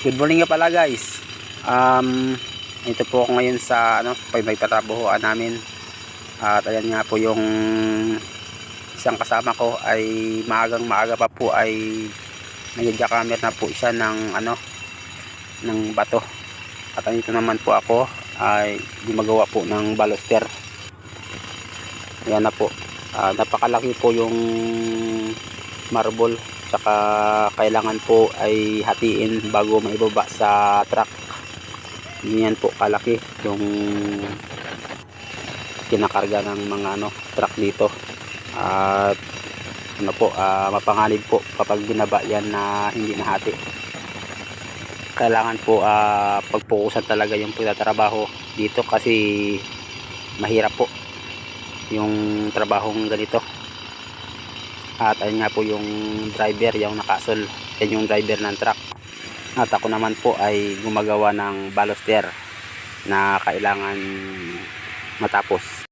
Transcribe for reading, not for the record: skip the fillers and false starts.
Good morning nga pala guys. Ito po ako ngayon sa pagtatrabahoan namin. At ayan nga po yung isang kasama ko ay maaga pa po ay nag-jackhammer na po siya ng bato. At ito naman po ako ay gumagawa po ng baluster. Ayan na po. Napakalaki po yung marble. Tsaka kailangan po ay hatiin bago maibaba sa truck. Ganyan po kalaki yung kinakarga ng mga truck dito. At mapanganib po kapag binaba yan na hindi nahati. Kailangan po pagpukusan talaga yung pagtatrabaho dito kasi mahirap po yung trabahong ganito. At ayun nga po yung driver, yung nakasol, yan yung driver ng truck. At ako naman po ay gumagawa ng baluster na kailangan matapos.